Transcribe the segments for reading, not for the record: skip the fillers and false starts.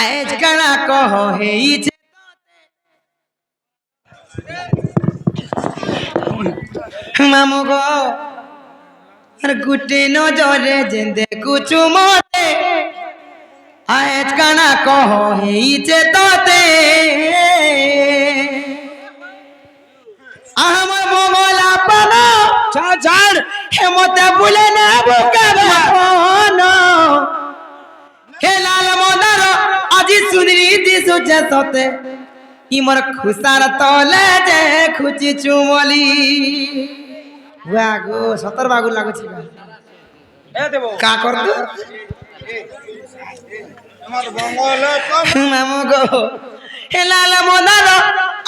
আজ কানা কহ হেইছে মামু গো আর গুটে নজরে যে দেখুছু মতে আজ কানা কহ হেইছে তোতে আমার মঙ্গলা পানো ছাড় হেমতে ভুলে না বুকে ভানো হে লাল মদার আজি সুন্দরী দিশুছে তোতে ইমর খুসার তলে যে খুচি চুমলি বাগো সতর বাগু লাগুছি এ দেব কা করত আমার বঙ্গলে মামু গো হে লাল মদার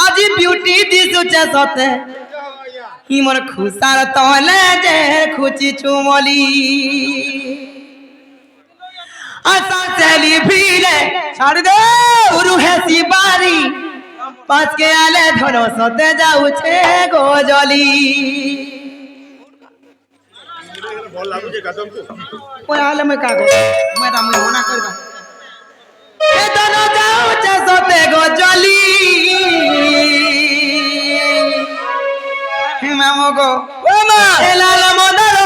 আজি বিউটি দিশুছে তোতে ইমর খুসার তলে যে খুচি চুমলি আশা চলি ভিড়ে ছাড় দে গুরু হেসি বাড়ি পাঁচকে আলে ধন সতে যাউছে গোজলি বল লাগুছে গাদমকু ওই আলে মে কাগো মেরা মে মনা করবা এ ধন যাউছে সতে গোজলি হে মামু গো ও মা হে লাল মদার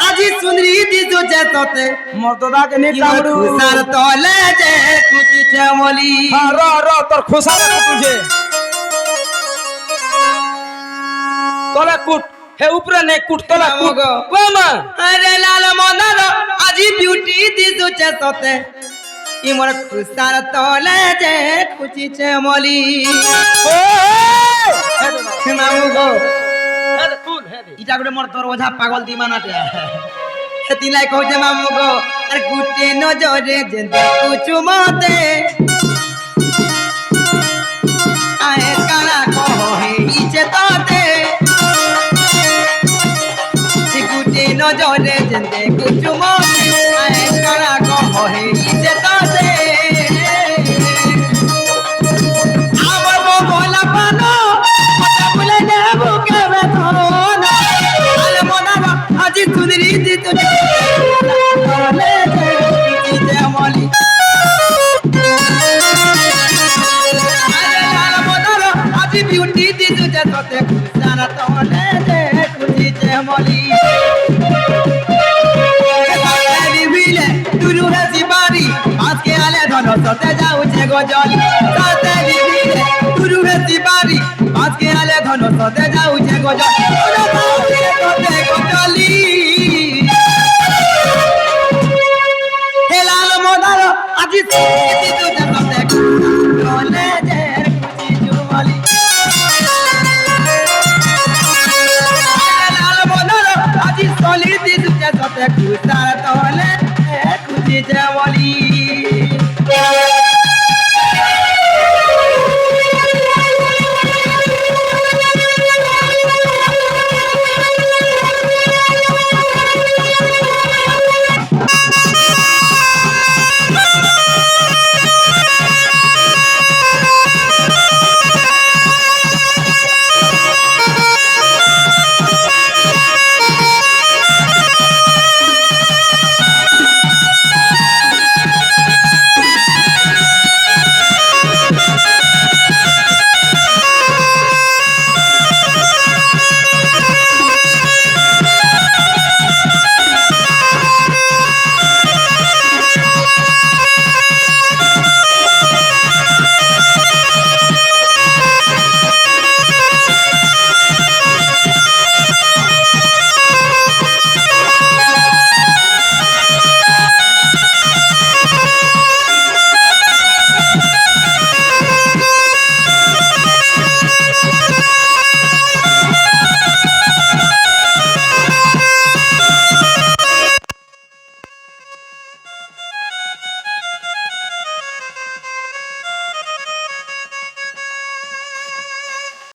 আজি সুন্দরী দিশুছে তোতে মর্দদাকে নে কামড়ু খুসার তলে যে খুচি চমলি র তোর খোসা রে তুঝে তলে কুট হে উপরে নে কুট তলে কুট ও মা আরে লাল মদার আজি বিউটি দিশুছে তোতে ইমর খুসার তলে যে খুচি চমলি ও মামু গো হে দে কুল হে দে ইটা করে মোর তোর ওঝা পাগল দিমানাতে হেতিলাই কইছে মামু গো আর গুটে নজরে যে দেখুছু মতে আয়ে কানা কহ হেইছে তোতে গুটে নজরে যে দেখুছু মতে আয়ে কানা কহ হেইছে তোতে আমার বগলা পানো কথা বলে নেব কেবে ধন আলে মনার আজি সুন্দরী দিত তলে যে মলি আলে লাল মনার আজি বিউটি দিত যে তোতে সারা তলে যে খুঁজি যে মলি বিলে তুরু হেসি বাড়ি আজকে আলে ধন সতে যাউছে গজলি সাথে বিলে তুরু হেসি বাড়ি আজকে আলে ধন সতে যাউছে গজলি সতে গজলি হে লাল মদার আজি সুন্দরী দিশুছে তোতে তলে যে খুচি চুমলি লাল মদার আজি সুন্দরী দিশুছে তোতে খুসার তলে খুচি চমলি